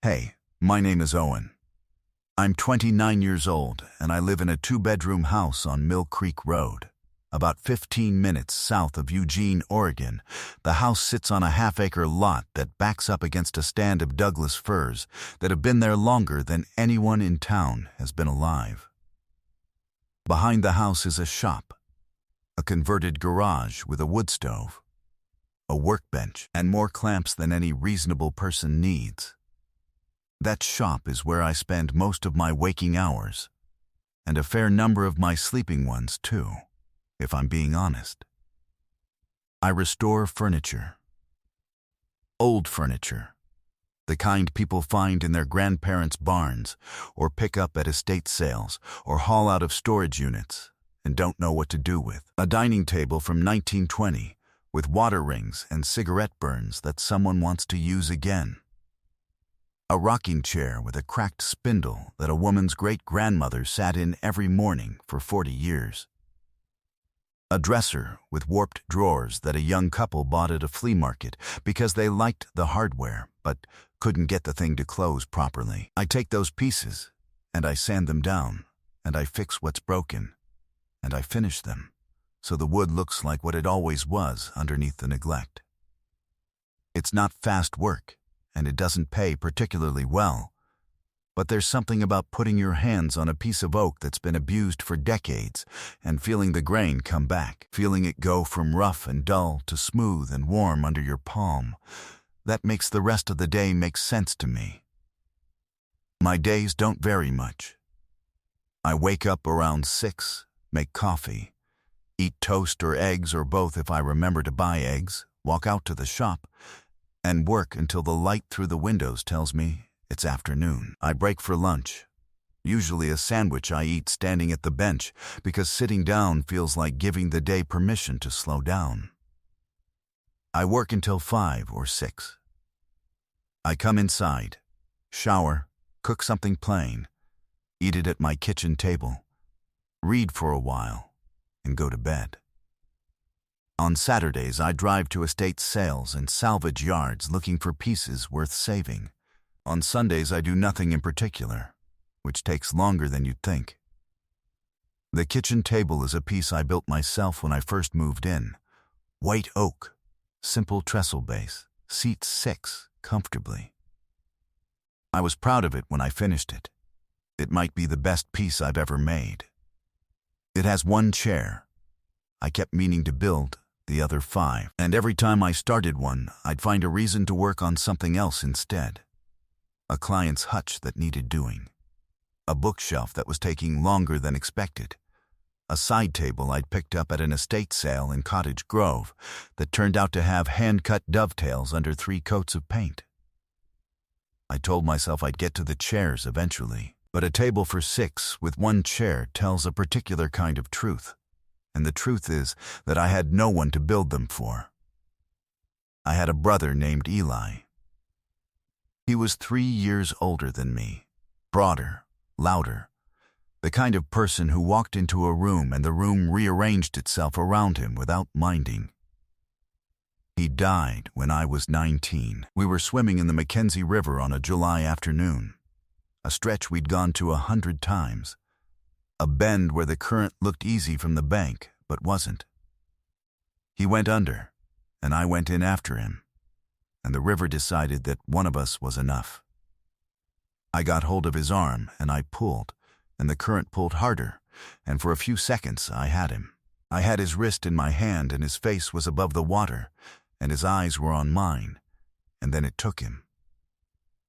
Hey, my name is Owen. I'm 29 years old and I live in a two-bedroom house on Mill Creek Road. About 15 minutes south of Eugene, Oregon, the house sits on a half-acre lot that backs up against a stand of Douglas firs that have been there longer than anyone in town has been alive. Behind the house is a shop, a converted garage with a wood stove, a workbench, and more clamps than any reasonable person needs. That shop is where I spend most of my waking hours, and a fair number of my sleeping ones too, if I'm being honest. I restore furniture. Old furniture. The kind people find in their grandparents' barns, or pick up at estate sales, or haul out of storage units, and don't know what to do with. A dining table from 1920, with water rings and cigarette burns that someone wants to use again. A rocking chair with a cracked spindle that a woman's great-grandmother sat in every morning for 40 years. A dresser with warped drawers that a young couple bought at a flea market because they liked the hardware but couldn't get the thing to close properly. I take those pieces and I sand them down and I fix what's broken and I finish them so the wood looks like what it always was underneath the neglect. It's not fast work, and it doesn't pay particularly well. But there's something about putting your hands on a piece of oak that's been abused for decades and feeling the grain come back, feeling it go from rough and dull to smooth and warm under your palm. That makes the rest of the day make sense to me. My days don't vary much. I wake up around 6, make coffee, eat toast or eggs or both if I remember to buy eggs, walk out to the shop, and work until the light through the windows tells me it's afternoon. I break for lunch, usually a sandwich I eat standing at the bench because sitting down feels like giving the day permission to slow down. I work until 5 or 6. I come inside, shower, cook something plain, eat it at my kitchen table, read for a while, and go to bed. On Saturdays, I drive to estate sales and salvage yards looking for pieces worth saving. On Sundays, I do nothing in particular, which takes longer than you'd think. The kitchen table is a piece I built myself when I first moved in. White oak, simple trestle base, seats 6 comfortably. I was proud of it when I finished it. It might be the best piece I've ever made. It has one chair. I kept meaning to build the other 5, and every time I started one, I'd find a reason to work on something else instead. A client's hutch that needed doing, a bookshelf that was taking longer than expected, a side table I'd picked up at an estate sale in Cottage Grove that turned out to have hand-cut dovetails under 3 coats of paint. I told myself I'd get to the chairs eventually, but a table for 6 with 1 chair tells a particular kind of truth. And the truth is that I had no one to build them for. I had a brother named Eli. He was 3 years older than me, broader, louder, the kind of person who walked into a room and the room rearranged itself around him without minding. He died when I was 19. We were swimming in the Mackenzie River on a July afternoon, a stretch we'd gone to 100 times. A bend where the current looked easy from the bank, but wasn't. He went under, and I went in after him, and the river decided that one of us was enough. I got hold of his arm, and I pulled, and the current pulled harder, and for a few seconds I had him. I had his wrist in my hand, and his face was above the water, and his eyes were on mine, and then it took him.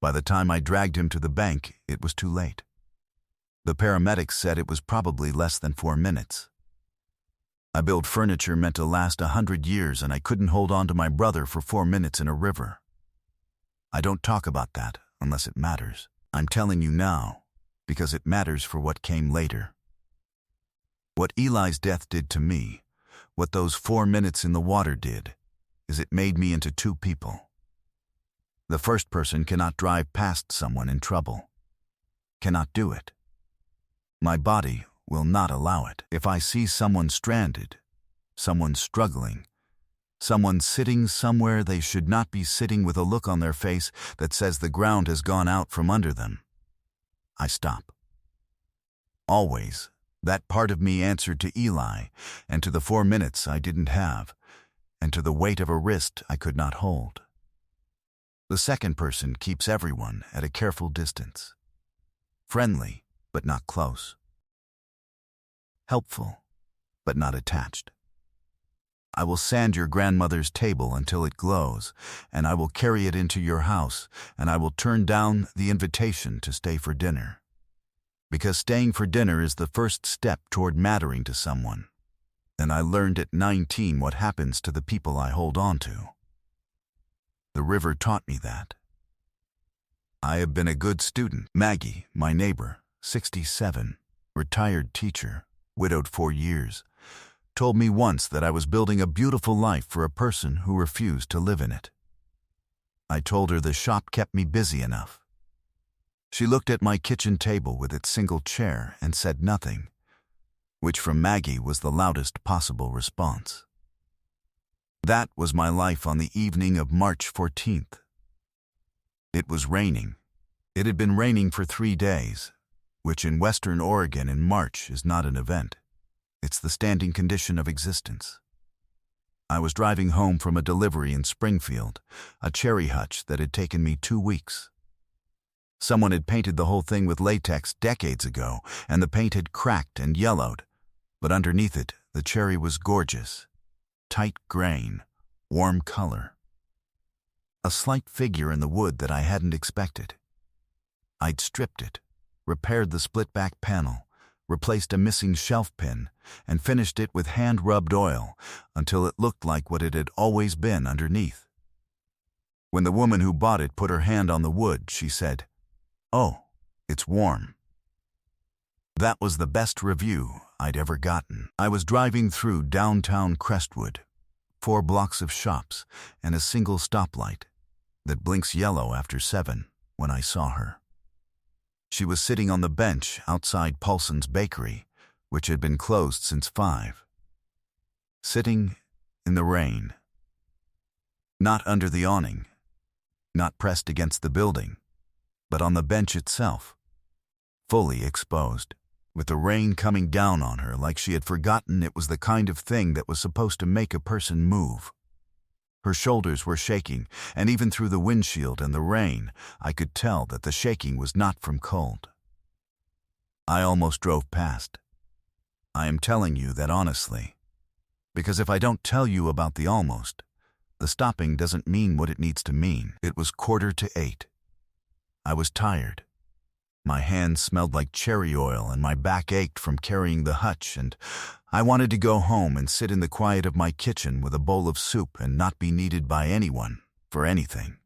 By the time I dragged him to the bank, it was too late. The paramedics said it was probably less than 4 minutes. I built furniture meant to last 100 years, and I couldn't hold on to my brother for 4 minutes in a river. I don't talk about that unless it matters. I'm telling you now because it matters for what came later. What Eli's death did to me, what those 4 minutes in the water did, is it made me into 2 people. The first person cannot drive past someone in trouble, cannot do it. My body will not allow it. If I see someone stranded, someone struggling, Someone sitting somewhere they should not be sitting with a look on their face that says the ground has gone out from under them. I stop. Always, that part of me answered to Eli, and to the 4 minutes I didn't have, and to the weight of a wrist I could not hold. The second person keeps everyone at a careful distance. Friendly, but not close. Helpful, but not attached. I will sand your grandmother's table until it glows, and I will carry it into your house, and I will turn down the invitation to stay for dinner. Because staying for dinner is the first step toward mattering to someone. And I learned at 19 what happens to the people I hold on to. The river taught me that. I have been a good student. Maggie, my neighbor, 67, retired teacher, widowed 4 years, told me once that I was building a beautiful life for a person who refused to live in it. I told her the shop kept me busy enough. She looked at my kitchen table with its single chair and said nothing, which from Maggie was the loudest possible response. That was my life on the evening of March 14th. It was raining. It had been raining for 3 days, which in Western Oregon in March is not an event. It's the standing condition of existence. I was driving home from a delivery in Springfield, a cherry hutch that had taken me 2 weeks. Someone had painted the whole thing with latex decades ago, and the paint had cracked and yellowed, but underneath it, the cherry was gorgeous. Tight grain, warm color. A slight figure in the wood that I hadn't expected. I'd stripped it, repaired the split-back panel, replaced a missing shelf pin, and finished it with hand-rubbed oil until it looked like what it had always been underneath. When the woman who bought it put her hand on the wood, she said, "Oh, it's warm." That was the best review I'd ever gotten. I was driving through downtown Crestwood, 4 blocks of shops and a single stoplight that blinks yellow after 7 when I saw her. She was sitting on the bench outside Paulson's Bakery, which had been closed since 5. Sitting in the rain. Not under the awning, not pressed against the building, but on the bench itself, fully exposed, with the rain coming down on her like she had forgotten it was the kind of thing that was supposed to make a person move. Her shoulders were shaking, and even through the windshield and the rain, I could tell that the shaking was not from cold. I almost drove past. I am telling you that honestly, because if I don't tell you about the almost, the stopping doesn't mean what it needs to mean. It was 7:45. I was tired. My hands smelled like cherry oil and my back ached from carrying the hutch, and I wanted to go home and sit in the quiet of my kitchen with a bowl of soup and not be needed by anyone for anything.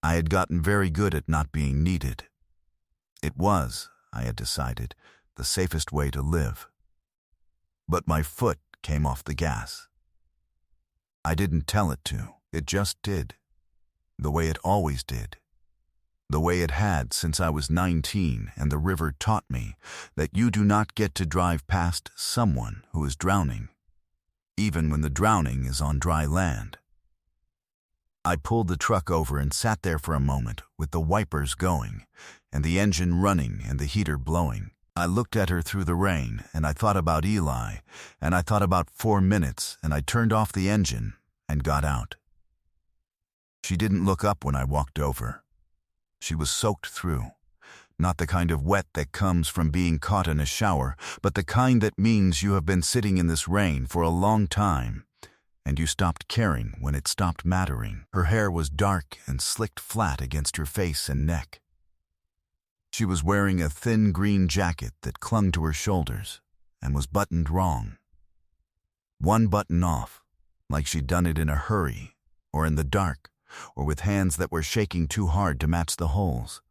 I had gotten very good at not being needed. It was, I had decided, the safest way to live. But my foot came off the gas. I didn't tell it to. It just did. The way it always did. The way it had since I was 19, and the river taught me that you do not get to drive past someone who is drowning, even when the drowning is on dry land. I pulled the truck over and sat there for a moment with the wipers going, and the engine running and the heater blowing. I looked at her through the rain, and I thought about Eli, and I thought about 4 minutes, and I turned off the engine and got out. She didn't look up when I walked over. She was soaked through, not the kind of wet that comes from being caught in a shower, but the kind that means you have been sitting in this rain for a long time, and you stopped caring when it stopped mattering. Her hair was dark and slicked flat against her face and neck. She was wearing a thin green jacket that clung to her shoulders and was buttoned wrong. One button off, like she'd done it in a hurry, or in the dark, or with hands that were shaking too hard to match the holes.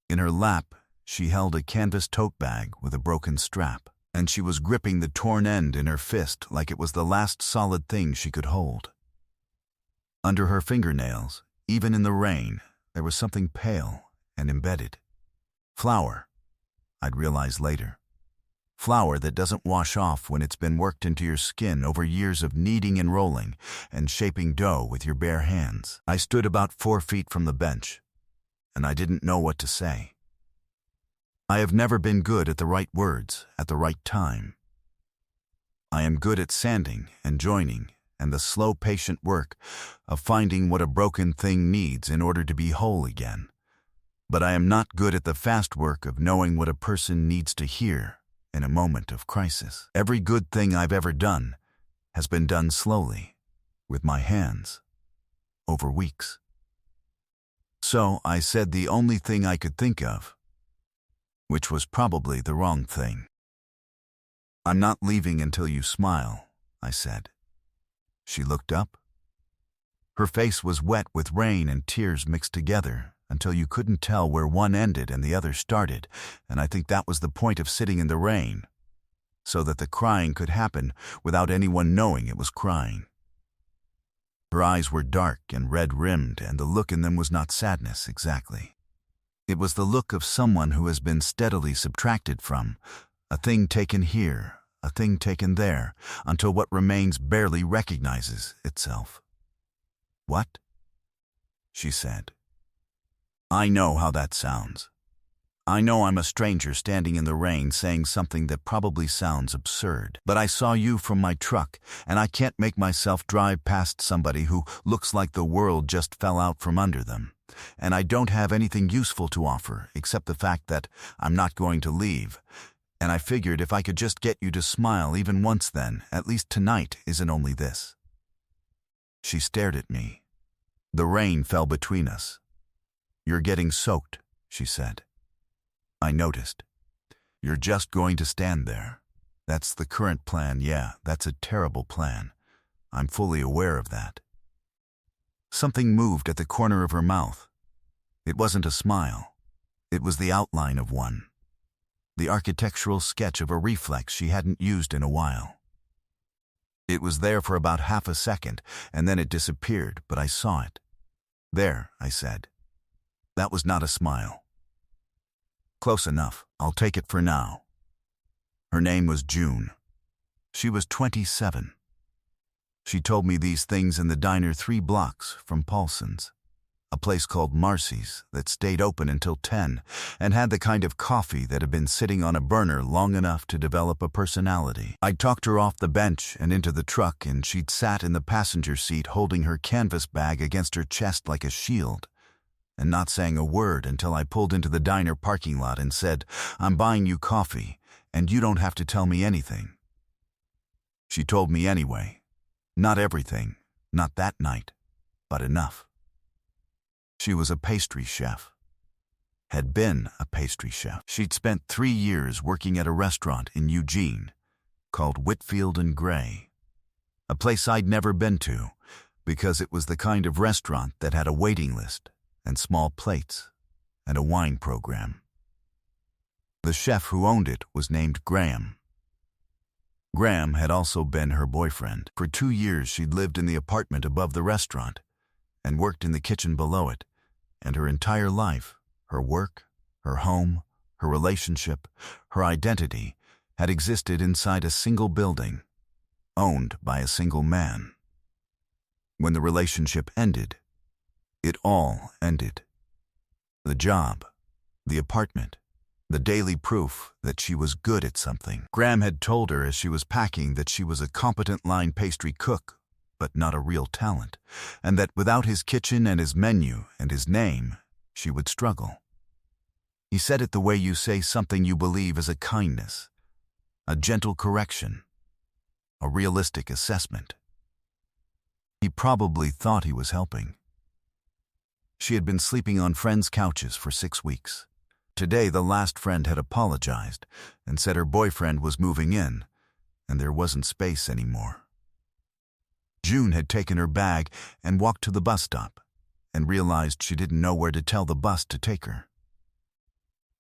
In her lap, she held a canvas tote bag with a broken strap, and she was gripping the torn end in her fist like it was the last solid thing she could hold. Under her fingernails, even in the rain, there was something pale and embedded. Flour, I'd realize later. Flour that doesn't wash off when it's been worked into your skin over years of kneading and rolling and shaping dough with your bare hands. I stood about 4 feet from the bench, and I didn't know what to say. I have never been good at the right words at the right time. I am good at sanding and joining and the slow, patient work of finding what a broken thing needs in order to be whole again. But I am not good at the fast work of knowing what a person needs to hear in a moment of crisis. Every good thing I've ever done has been done slowly, with my hands, over weeks. So I said the only thing I could think of, which was probably the wrong thing. "I'm not leaving until you smile," I said. She looked up. Her face was wet with rain and tears mixed together until you couldn't tell where one ended and the other started, and I think that was the point of sitting in the rain, so that the crying could happen without anyone knowing it was crying. Her eyes were dark and red-rimmed, and the look in them was not sadness exactly. It was the look of someone who has been steadily subtracted from, a thing taken here, a thing taken there, until what remains barely recognizes itself. "What?" she said. I know how that sounds. I know I'm a stranger standing in the rain saying something that probably sounds absurd. But I saw you from my truck, and I can't make myself drive past somebody who looks like the world just fell out from under them. And I don't have anything useful to offer except the fact that I'm not going to leave. And I figured if I could just get you to smile even once then, at least tonight isn't only this. She stared at me. The rain fell between us. "You're getting soaked," she said. I noticed. "You're just going to stand there. That's the current plan. Yeah, that's a terrible plan. I'm fully aware of that." Something moved at the corner of her mouth. It wasn't a smile. It was the outline of one. The architectural sketch of a reflex she hadn't used in a while. It was there for about half a second, and then it disappeared, but I saw it. "There," I said. "That was not a smile." "Close enough. I'll take it for now." Her name was June. She was 27. She told me these things in the diner 3 blocks from Paulson's, a place called Marcy's that stayed open until 10 and had the kind of coffee that had been sitting on a burner long enough to develop a personality. I talked her off the bench and into the truck, and she'd sat in the passenger seat holding her canvas bag against her chest like a shield, and not saying a word until I pulled into the diner parking lot and said, "I'm buying you coffee, and you don't have to tell me anything." She told me anyway. Not everything, not that night, but enough. She was a pastry chef. Had been a pastry chef. She'd spent 3 years working at a restaurant in Eugene called Whitfield and Gray, a place I'd never been to because it was the kind of restaurant that had a waiting list and small plates, and a wine program. The chef who owned it was named Graham. Graham had also been her boyfriend. For 2 years she'd lived in the apartment above the restaurant and worked in the kitchen below it, and her entire life, her work, her home, her relationship, her identity, had existed inside a single building, owned by a single man. When the relationship ended, it all ended. The job, the apartment, the daily proof that she was good at something. Graham had told her as she was packing that she was a competent line pastry cook, but not a real talent, and that without his kitchen and his menu and his name, she would struggle. He said it the way you say something you believe as a kindness, a gentle correction, a realistic assessment. He probably thought he was helping. She had been sleeping on friends' couches for 6 weeks. Today, the last friend had apologized and said her boyfriend was moving in, and there wasn't space anymore. June had taken her bag and walked to the bus stop and realized she didn't know where to tell the bus to take her.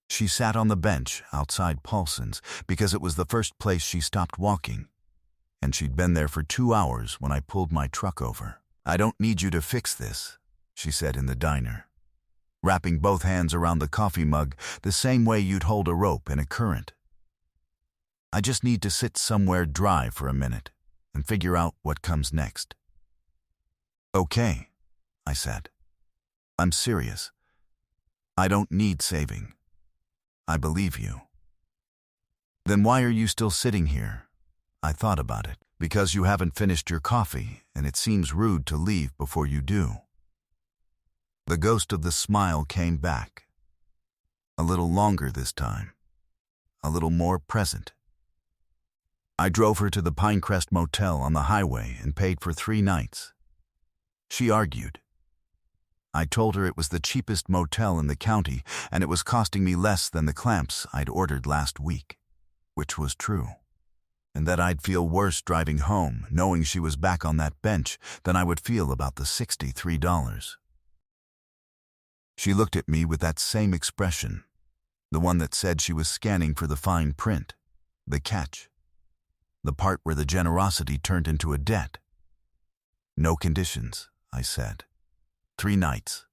She sat on the bench outside Paulson's because it was the first place she stopped walking, and she'd been there for 2 hours when I pulled my truck over. "I don't need you to fix this," she said in the diner, wrapping both hands around the coffee mug the same way you'd hold a rope in a current. I just need to sit somewhere dry for a minute and figure out what comes next." "Okay," I said. "I'm serious. I don't need saving. I believe you." "Then why are you still sitting here?" I thought about it. "Because you haven't finished your coffee, and it seems rude to leave before you do." The ghost of the smile came back. A little longer this time. A little more present. I drove her to the Pinecrest Motel on the highway and paid for 3 nights. She argued. I told her it was the cheapest motel in the county, and it was costing me less than the clamps I'd ordered last week, which was true, and that I'd feel worse driving home knowing she was back on that bench than I would feel about the $63. She looked at me with that same expression, the one that said she was scanning for the fine print, the catch, the part where the generosity turned into a debt. "No conditions," I said. 3 nights.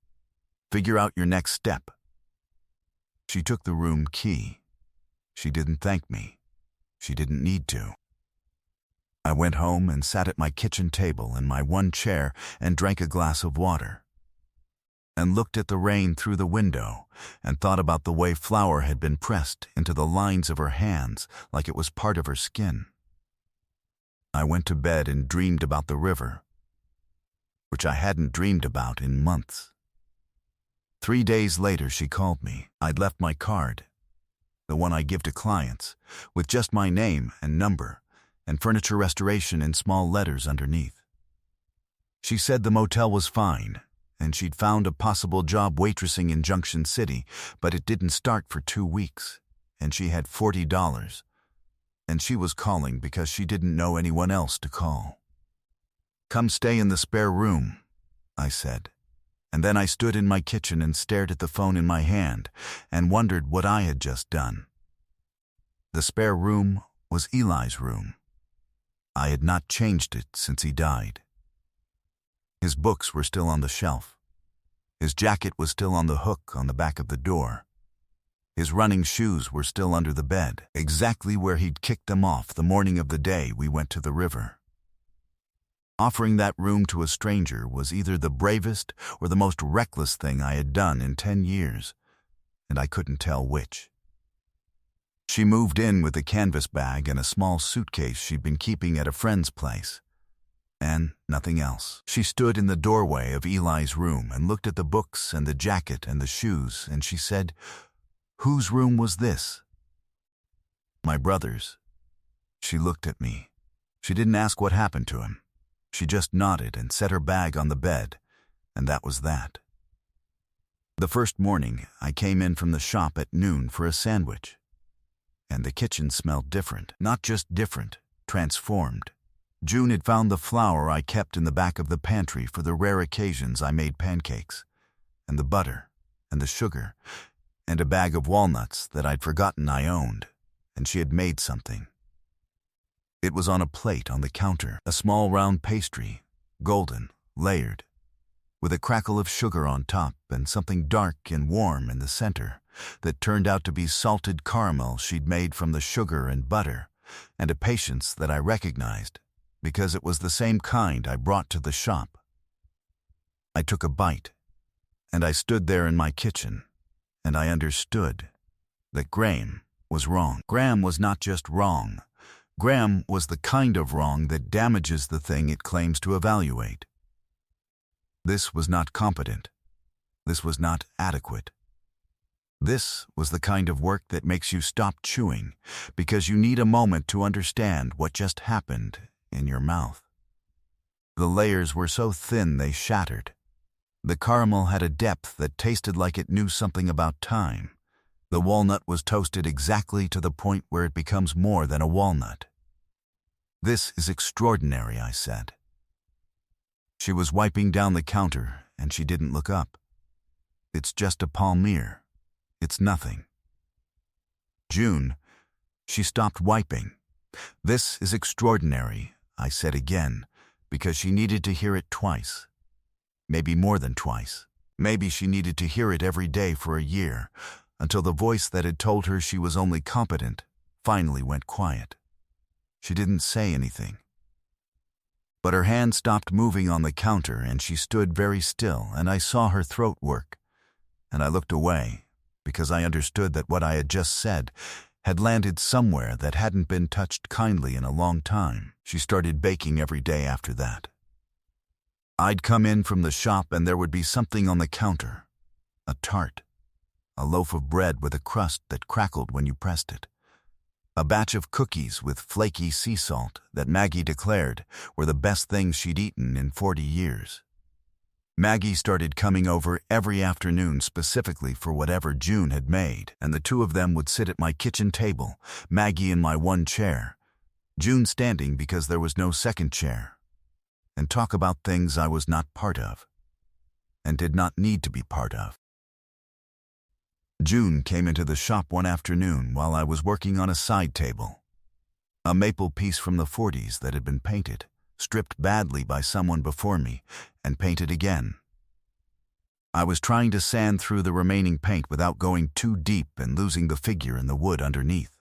Figure out your next step." She took the room key. She didn't thank me. She didn't need to. I went home and sat at my kitchen table in my one chair and drank a glass of water, and looked at the rain through the window and thought about the way flour had been pressed into the lines of her hands like it was part of her skin. I went to bed and dreamed about the river, which I hadn't dreamed about in months. 3 days later she called me. I'd left my card, the one I give to clients, with just my name and number, and furniture restoration in small letters underneath. She said the motel was fine, and she'd found a possible job waitressing in Junction City, but it didn't start for 2 weeks, and she had $40. And she was calling because she didn't know anyone else to call. "Come stay in the spare room," I said, and then I stood in my kitchen and stared at the phone in my hand and wondered what I had just done. The spare room was Eli's room. I had not changed it since he died. His books were still on the shelf. His jacket was still on the hook on the back of the door. His running shoes were still under the bed, exactly where he'd kicked them off the morning of the day we went to the river. Offering that room to a stranger was either the bravest or the most reckless thing I had done in 10 years, and I couldn't tell which. She moved in with a canvas bag and a small suitcase she'd been keeping at a friend's place, and nothing else. She stood in the doorway of Eli's room and looked at the books and the jacket and the shoes, and she said, "Whose room was this?" "My brother's." She looked at me. She didn't ask what happened to him. She just nodded and set her bag on the bed, and that was that. The first morning, I came in from the shop at noon for a sandwich, and the kitchen smelled different. Not just different, transformed. June had found the flour I kept in the back of the pantry for the rare occasions I made pancakes, and the butter, and the sugar, and a bag of walnuts that I'd forgotten I owned, and she had made something. It was on a plate on the counter, a small round pastry, golden, layered, with a crackle of sugar on top and something dark and warm in the center that turned out to be salted caramel she'd made from the sugar and butter, and a patience that I recognized because it was the same kind I brought to the shop. I took a bite, and I stood there in my kitchen, and I understood that Graham was wrong. Graham was not just wrong. Graham was the kind of wrong that damages the thing it claims to evaluate. This was not competent. This was not adequate. This was the kind of work that makes you stop chewing because you need a moment to understand what just happened in your mouth. The layers were so thin they shattered. The caramel had a depth that tasted like it knew something about time. The walnut was toasted exactly to the point where it becomes more than a walnut. "This is extraordinary," I said. She was wiping down the counter, and she didn't look up. "It's just a palmyre. It's nothing." "June," she stopped wiping. "This is extraordinary," I said again, because she needed to hear it twice. Maybe more than twice. Maybe she needed to hear it every day for a year, until the voice that had told her she was only competent finally went quiet. She didn't say anything. But her hand stopped moving on the counter and she stood very still, and I saw her throat work. And I looked away, because I understood that what I had just said had landed somewhere that hadn't been touched kindly in a long time. She started baking every day after that. I'd come in from the shop and there would be something on the counter. A tart. A loaf of bread with a crust that crackled when you pressed it. A batch of cookies with flaky sea salt that Maggie declared were the best things she'd eaten in 40 years. Maggie started coming over every afternoon specifically for whatever June had made, and the two of them would sit at my kitchen table, Maggie in my one chair, June standing because there was no second chair, and talk about things I was not part of, and did not need to be part of. June came into the shop one afternoon while I was working on a side table. A maple piece from the 40s that had been painted, stripped badly by someone before me, and painted again. I was trying to sand through the remaining paint without going too deep and losing the figure in the wood underneath.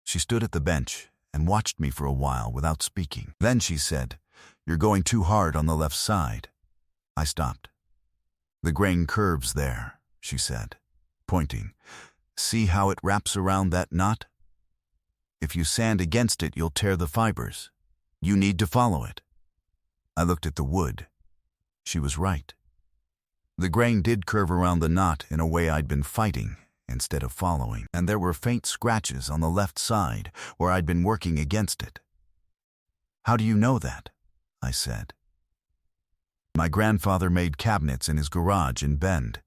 She stood at the bench and watched me for a while without speaking. Then she said, "You're going too hard on the left side." I stopped. "The grain curves there," she said, pointing. "See how it wraps around that knot? If you sand against it, you'll tear the fibers. You need to follow it." I looked at the wood. She was right. The grain did curve around the knot in a way I'd been fighting instead of following, and there were faint scratches on the left side where I'd been working against it. "How do you know that?" I said. "My grandfather made cabinets in his garage in Bend.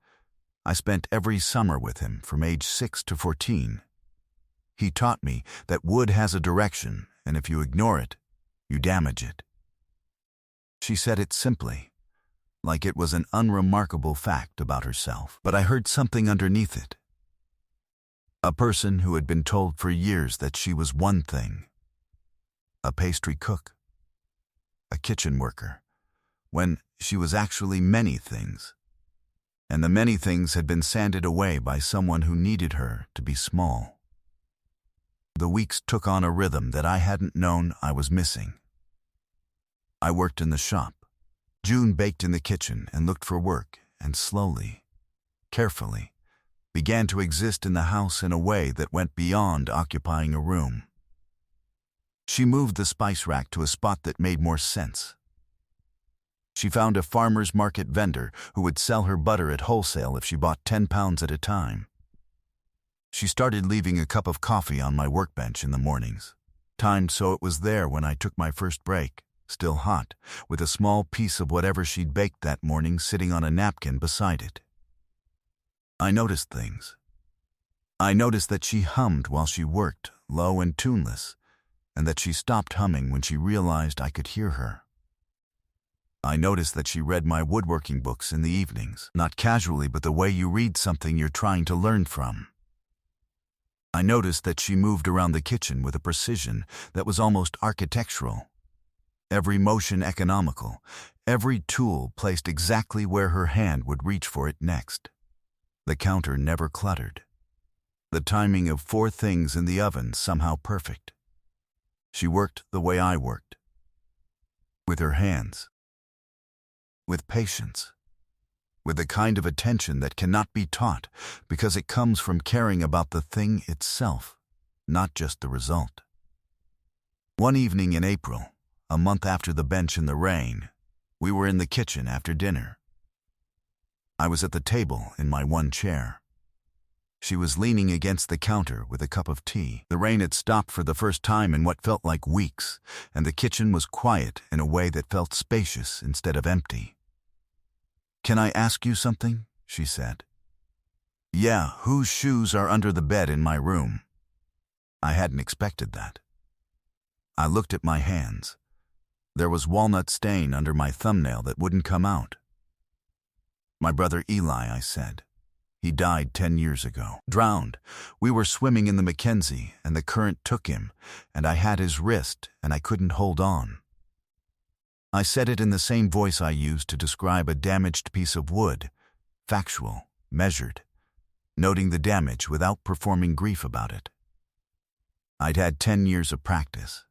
I spent every summer with him from age 6 to 14. He taught me that wood has a direction, and if you ignore it, you damage it." She said it simply, like it was an unremarkable fact about herself, but I heard something underneath it. A person who had been told for years that she was one thing. A pastry cook. A kitchen worker. When she was actually many things. And the many things had been sanded away by someone who needed her to be small. The weeks took on a rhythm that I hadn't known I was missing. I worked in the shop. June baked in the kitchen and looked for work, and slowly, carefully, began to exist in the house in a way that went beyond occupying a room. She moved the spice rack to a spot that made more sense. She found a farmer's market vendor who would sell her butter at wholesale if she bought 10 pounds at a time. She started leaving a cup of coffee on my workbench in the mornings, timed so it was there when I took my first break, still hot, with a small piece of whatever she'd baked that morning sitting on a napkin beside it. I noticed things. I noticed that she hummed while she worked, low and tuneless, and that she stopped humming when she realized I could hear her. I noticed that she read my woodworking books in the evenings, not casually but the way you read something you're trying to learn from. I noticed that she moved around the kitchen with a precision that was almost architectural. Every motion economical, every tool placed exactly where her hand would reach for it next. The counter never cluttered. The timing of 4 things in the oven somehow perfect. She worked the way I worked. With her hands. With patience. With the kind of attention that cannot be taught because it comes from caring about the thing itself, not just the result. One evening in April, a month after the bench in the rain, we were in the kitchen after dinner. I was at the table in my one chair. She was leaning against the counter with a cup of tea. The rain had stopped for the first time in what felt like weeks, and the kitchen was quiet in a way that felt spacious instead of empty. "Can I ask you something?" she said. "Yeah, whose shoes are under the bed in my room?" I hadn't expected that. I looked at my hands. There was walnut stain under my thumbnail that wouldn't come out. "My brother Eli," I said. "He died 10 years ago. Drowned. We were swimming in the Mackenzie, and the current took him, and I had his wrist, and I couldn't hold on." I said it in the same voice I used to describe a damaged piece of wood, factual, measured, noting the damage without performing grief about it. I'd had 10 years of practice.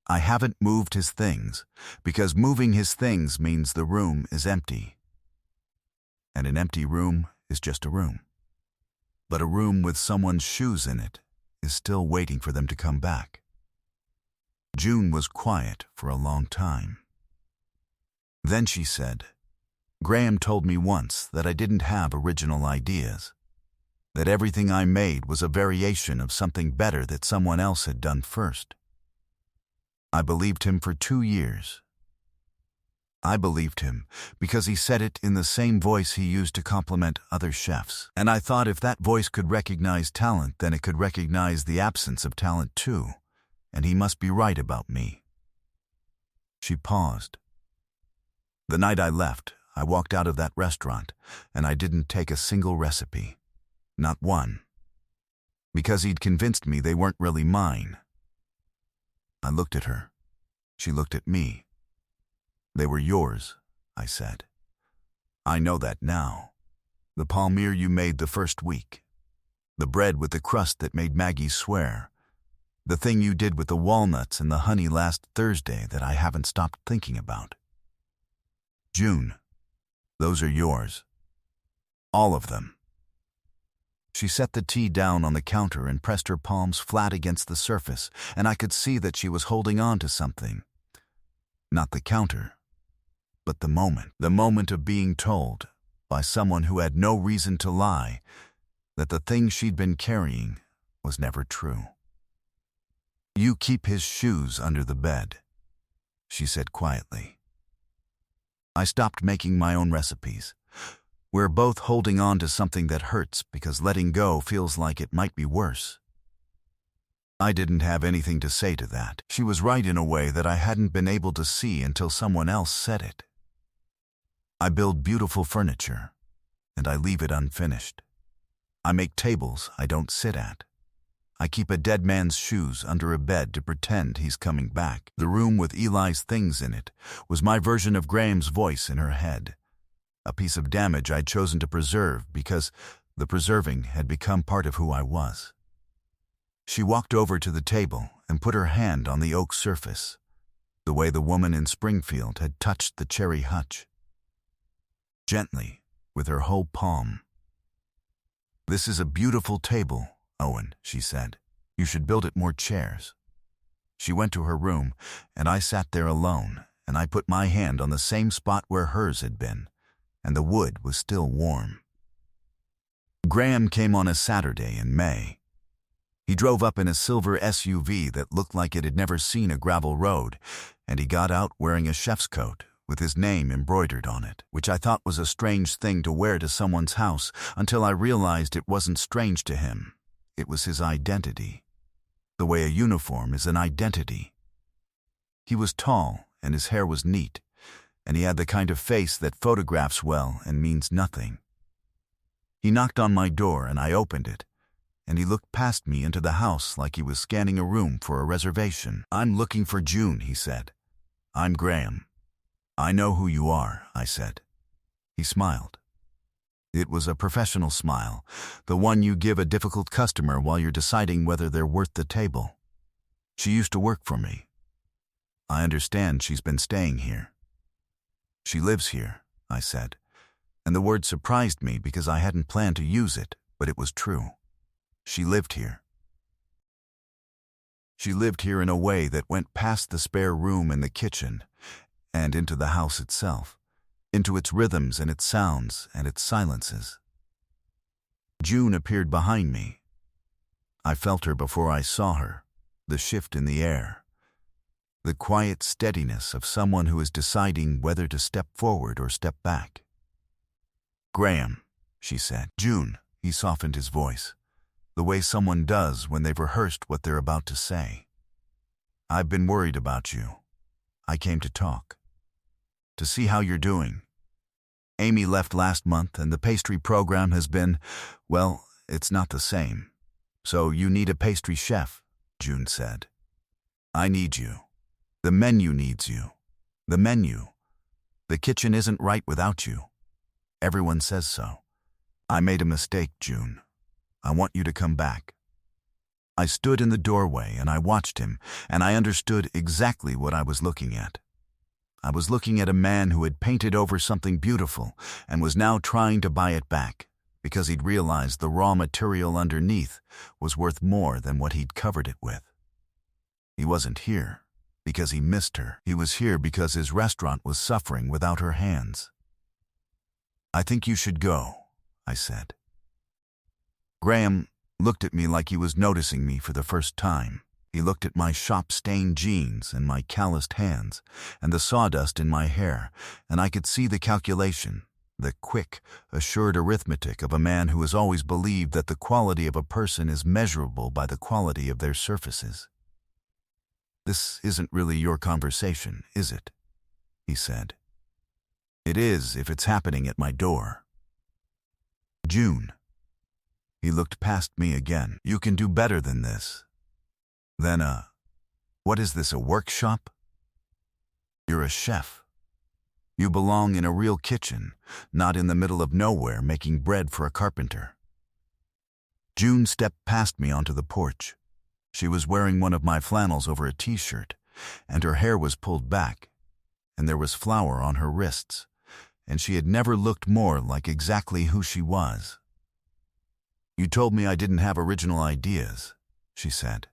I haven't moved his things, because moving his things means the room is empty. And an empty room is just a room. But a room with someone's shoes in it is still waiting for them to come back. June was quiet for a long time. Then she said, "Graham told me once that I didn't have original ideas, that everything I made was a variation of something better that someone else had done first. I believed him for 2 years. I believed him because he said it in the same voice he used to compliment other chefs. And I thought if that voice could recognize talent, then it could recognize the absence of talent too, and he must be right about me." She paused. The night I left, I walked out of that restaurant, and I didn't take a single recipe. Not one. Because he'd convinced me they weren't really mine. I looked at her. She looked at me. "They were yours," I said. "I know that now. The palmyre you made the first week. The bread with the crust that made Maggie swear. The thing you did with the walnuts and the honey last Thursday that I haven't stopped thinking about. June, those are yours. All of them." She set the tea down on the counter and pressed her palms flat against the surface, and I could see that she was holding on to something. Not the counter, but the moment of being told, by someone who had no reason to lie, that the thing she'd been carrying was never true. "You keep his shoes under the bed," she said quietly. I stopped making my own recipes. We're both holding on to something that hurts because letting go feels like it might be worse. I didn't have anything to say to that. She was right in a way that I hadn't been able to see until someone else said it. I build beautiful furniture, and I leave it unfinished. I make tables I don't sit at. I keep a dead man's shoes under a bed to pretend he's coming back. The room with Eli's things in it was my version of Graham's voice in her head. A piece of damage I'd chosen to preserve because the preserving had become part of who I was. She walked over to the table and put her hand on the oak surface, the way the woman in Springfield had touched the cherry hutch. Gently, with her whole palm. "This is a beautiful table, Owen," she said. "You should build it more chairs." She went to her room, and I sat there alone, and I put my hand on the same spot where hers had been, and the wood was still warm. Graham came on a Saturday in May. He drove up in a silver SUV that looked like it had never seen a gravel road, and he got out wearing a chef's coat with his name embroidered on it, which I thought was a strange thing to wear to someone's house until I realized it wasn't strange to him. It was his identity, the way a uniform is an identity. He was tall, and his hair was neat, and he had the kind of face that photographs well and means nothing. He knocked on my door, and I opened it, and he looked past me into the house like he was scanning a room for a reservation. "I'm looking for June," he said. "I'm Graham." "I know who you are," I said. He smiled. It was a professional smile, the one you give a difficult customer while you're deciding whether they're worth the table. "She used to work for me. I understand she's been staying here." "She lives here," I said, and the word surprised me because I hadn't planned to use it, but it was true. She lived here. She lived here in a way that went past the spare room in the kitchen and into the house itself, into its rhythms and its sounds and its silences. June appeared behind me. I felt her before I saw her, the shift in the air, the quiet steadiness of someone who is deciding whether to step forward or step back. "Graham," she said. "June," he softened his voice, the way someone does when they've rehearsed what they're about to say. "I've been worried about you. I came to talk. To see how you're doing. Amy left last month, and the pastry program has been, well, it's not the same. So you need a pastry chef," June said. "I need you. The menu needs you. The menu. The kitchen isn't right without you. Everyone says so. I made a mistake, June. I want you to come back." I stood in the doorway and I watched him, and I understood exactly what I was looking at. I was looking at a man who had painted over something beautiful and was now trying to buy it back because he'd realized the raw material underneath was worth more than what he'd covered it with. He wasn't here because he missed her. He was here because his restaurant was suffering without her hands. "I think you should go," I said. Graham looked at me like he was noticing me for the first time. He looked at my shop-stained jeans and my calloused hands and the sawdust in my hair, and I could see the calculation, the quick, assured arithmetic of a man who has always believed that the quality of a person is measurable by the quality of their surfaces. "This isn't really your conversation, is it?" he said. "It is if it's happening at my door." "June." He looked past me again. "You can do better than this." "Then, what is this, a workshop?" "You're a chef. You belong in a real kitchen, not in the middle of nowhere making bread for a carpenter." June stepped past me onto the porch. She was wearing one of my flannels over a t-shirt, and her hair was pulled back, and there was flour on her wrists, and she had never looked more like exactly who she was. "You told me I didn't have original ideas," she said.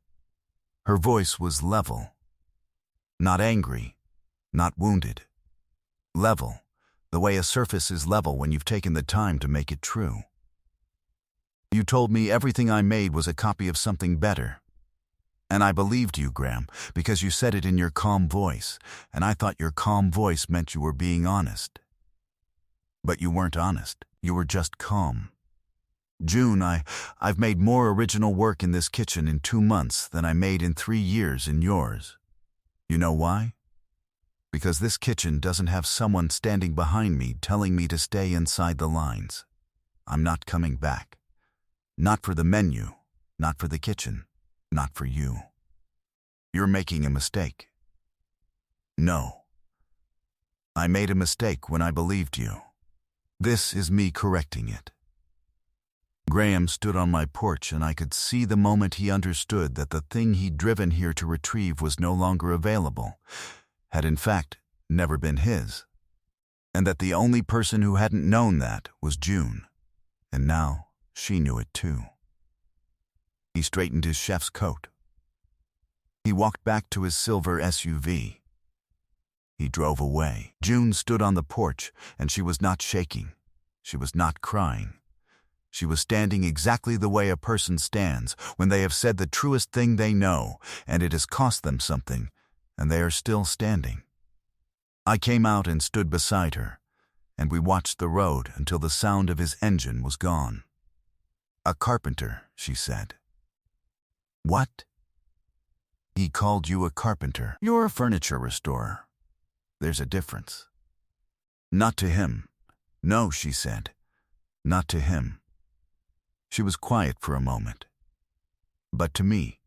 Her voice was level. Not angry, not wounded. Level, the way a surface is level when you've taken the time to make it true. "You told me everything I made was a copy of something better. And I believed you, Graham, because you said it in your calm voice, and I thought your calm voice meant you were being honest. But you weren't honest. You were just calm. June, I've made more original work in this kitchen in 2 months than I made in 3 years in yours. You know why? Because this kitchen doesn't have someone standing behind me telling me to stay inside the lines. I'm not coming back. Not for the menu, not for the kitchen, not for you. You're making a mistake." "No. I made a mistake when I believed you. This is me correcting it." Graham stood on my porch, and I could see the moment he understood that the thing he'd driven here to retrieve was no longer available, had in fact never been his, and that the only person who hadn't known that was June, and now she knew it too. He straightened his chef's coat. He walked back to his silver SUV. He drove away. June stood on the porch, and she was not shaking. She was not crying. She was standing exactly the way a person stands when they have said the truest thing they know, and it has cost them something, and they are still standing. I came out and stood beside her, and we watched the road until the sound of his engine was gone. "A carpenter," she said. "What?" "He called you a carpenter. You're a furniture restorer. There's a difference." "Not to him. No," she said. "Not to him." She was quiet for a moment. "But to me."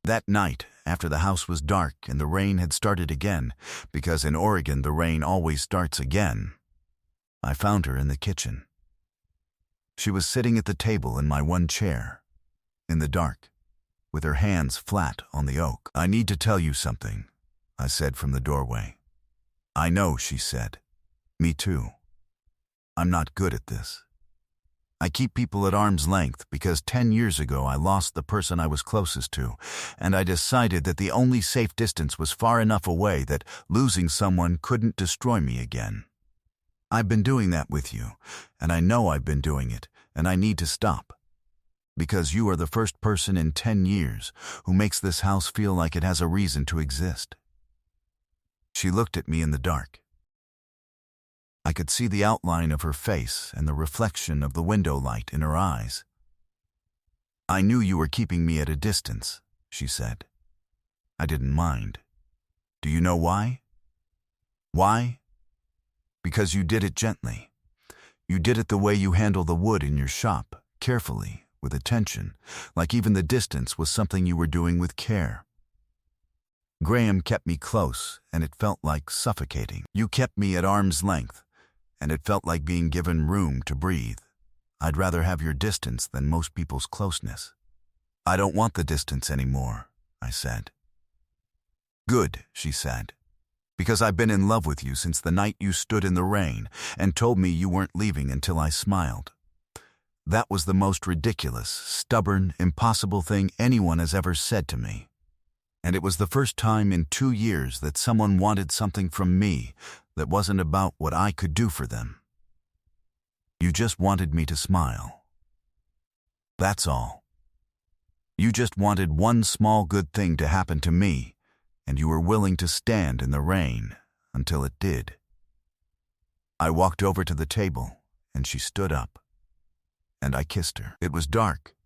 That night, after the house was dark and the rain had started again, because in Oregon the rain always starts again, I found her in the kitchen. She was sitting at the table in my one chair, in the dark, with her hands flat on the oak. "I need to tell you something," I said from the doorway. "I know," she said. "Me too. I'm not good at this. I keep people at arm's length because 10 years ago I lost the person I was closest to, and I decided that the only safe distance was far enough away that losing someone couldn't destroy me again. I've been doing that with you, and I know I've been doing it, and I need to stop. Because you are the first person in 10 years who makes this house feel like it has a reason to exist." She looked at me in the dark. I could see the outline of her face and the reflection of the window light in her eyes. "I knew you were keeping me at a distance," she said. "I didn't mind. Do you know why? Why? Because you did it gently. You did it the way you handle the wood in your shop, carefully, with attention, like even the distance was something you were doing with care. Graham kept me close, and it felt like suffocating. You kept me at arm's length, and it felt like being given room to breathe. I'd rather have your distance than most people's closeness." I don't want the distance anymore, I said. Good, she said, because I've been in love with you since the night you stood in the rain and told me you weren't leaving until I smiled. That was the most ridiculous, stubborn, impossible thing anyone has ever said to me. And it was the first time in 2 years that someone wanted something from me that wasn't about what I could do for them. You just wanted me to smile. That's all. You just wanted one small good thing to happen to me, and you were willing to stand in the rain until it did. I walked over to the table, and she stood up, and I kissed her. It was dark,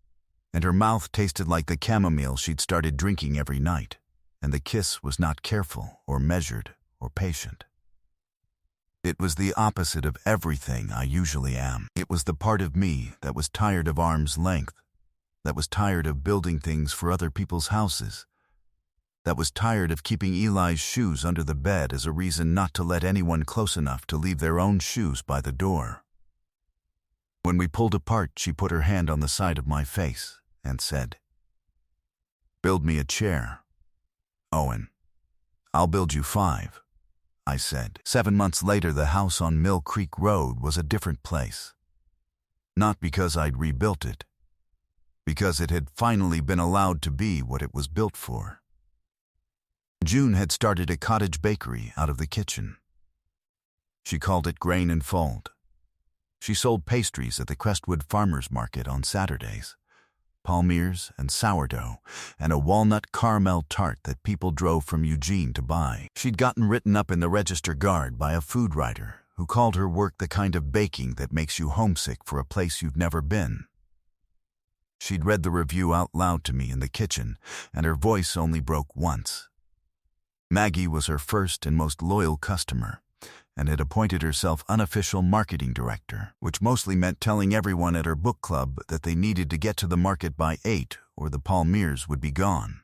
and her mouth tasted like the chamomile she'd started drinking every night, and the kiss was not careful or measured or patient. It was the opposite of everything I usually am. It was the part of me that was tired of arm's length, that was tired of building things for other people's houses, that was tired of keeping Eli's shoes under the bed as a reason not to let anyone close enough to leave their own shoes by the door. When we pulled apart, she put her hand on the side of my face and said, "Build me a chair, Owen. I'll build you 5. I said. 7 months later, the house on Mill Creek Road was a different place. Not because I'd rebuilt it, because it had finally been allowed to be what it was built for. June had started a cottage bakery out of the kitchen. She called it Grain and Fold. She sold pastries at the Crestwood Farmers Market on Saturdays, palmiers and sourdough, and a walnut caramel tart that people drove from Eugene to buy. She'd gotten written up in the Register Guard by a food writer who called her work the kind of baking that makes you homesick for a place you've never been. She'd read the review out loud to me in the kitchen, and her voice only broke once. Maggie was her first and most loyal customer, and had appointed herself unofficial marketing director, which mostly meant telling everyone at her book club that they needed to get to the market by 8 or the palmiers would be gone.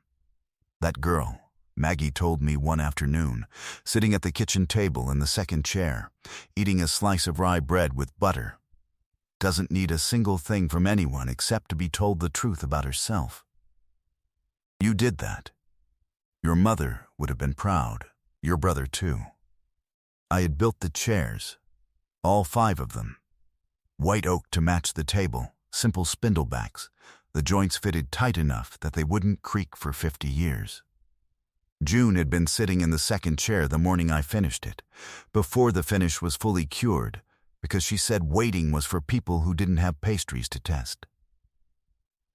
That girl, Maggie told me one afternoon, sitting at the kitchen table in the second chair, eating a slice of rye bread with butter, doesn't need a single thing from anyone except to be told the truth about herself. You did that. Your mother would have been proud, your brother too. I had built the chairs, all 5 of them. White oak to match the table, simple spindlebacks, the joints fitted tight enough that they wouldn't creak for 50 years. June had been sitting in the second chair the morning I finished it, before the finish was fully cured, because she said waiting was for people who didn't have pastries to test.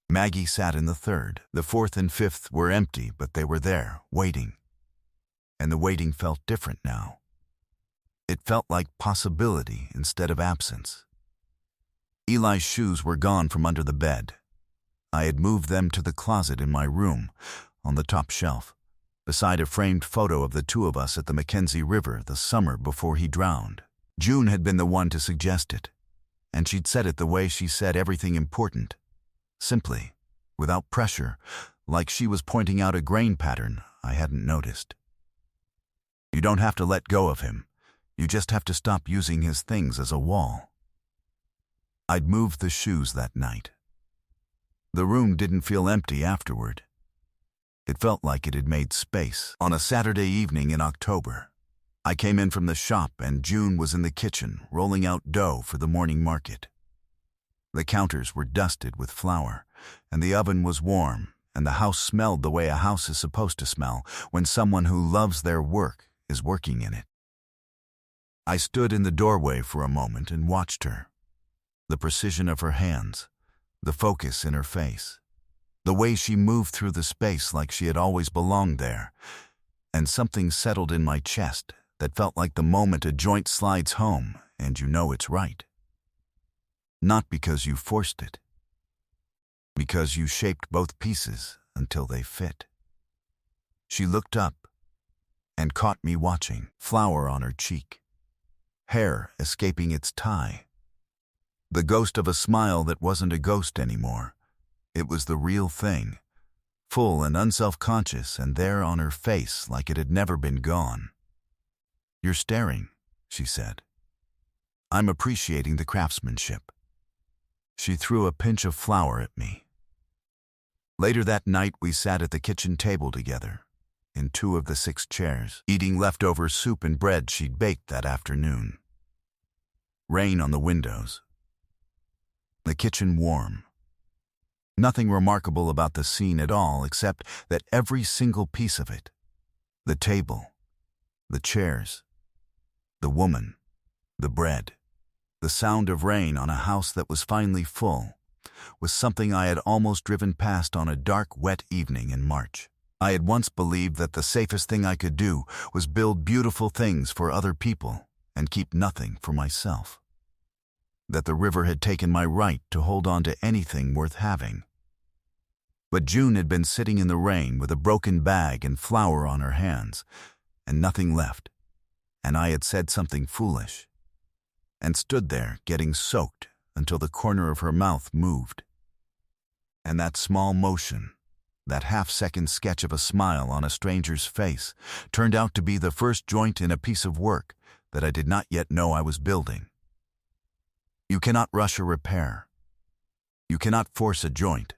Maggie sat in the third. The 4th and 5th were empty, but they were there, waiting. And the waiting felt different now. It felt like possibility instead of absence. Eli's shoes were gone from under the bed. I had moved them to the closet in my room, on the top shelf, beside a framed photo of the 2 of us at the Mackenzie River the summer before he drowned. June had been the one to suggest it, and she'd said it the way she said everything important, simply, without pressure, like she was pointing out a grain pattern I hadn't noticed. You don't have to let go of him. You just have to stop using his things as a wall. I'd moved the shoes that night. The room didn't feel empty afterward. It felt like it had made space. On a Saturday evening in October, I came in from the shop and June was in the kitchen rolling out dough for the morning market. The counters were dusted with flour, and the oven was warm, and the house smelled the way a house is supposed to smell when someone who loves their work is working in it. I stood in the doorway for a moment and watched her. The precision of her hands, the focus in her face, the way she moved through the space like she had always belonged there, and something settled in my chest that felt like the moment a joint slides home and you know it's right. Not because you forced it, because you shaped both pieces until they fit. She looked up and caught me watching, flour on her cheek, hair escaping its tie. The ghost of a smile that wasn't a ghost anymore. It was the real thing, full and unself-conscious and there on her face like it had never been gone. "You're staring," she said. "I'm appreciating the craftsmanship." She threw a pinch of flour at me. Later that night, we sat at the kitchen table together, in 2 of the 6 chairs, eating leftover soup and bread she'd baked that afternoon. Rain on the windows. The kitchen warm. Nothing remarkable about the scene at all, except that every single piece of it, the table, the chairs, the woman, the bread, the sound of rain on a house that was finally full, was something I had almost driven past on a dark, wet evening in March. I had once believed that the safest thing I could do was build beautiful things for other people and keep nothing for myself. That the river had taken my right to hold on to anything worth having. But June had been sitting in the rain with a broken bag and flour on her hands, and nothing left, and I had said something foolish, and stood there getting soaked until the corner of her mouth moved. And that small motion, that half-second sketch of a smile on a stranger's face, turned out to be the first joint in a piece of work that I did not yet know I was building. You cannot rush a repair. You cannot force a joint.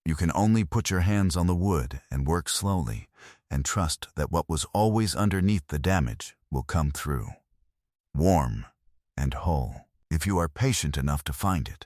You can only put your hands on the wood and work slowly and trust that what was always underneath the damage will come through, warm and whole, if you are patient enough to find it.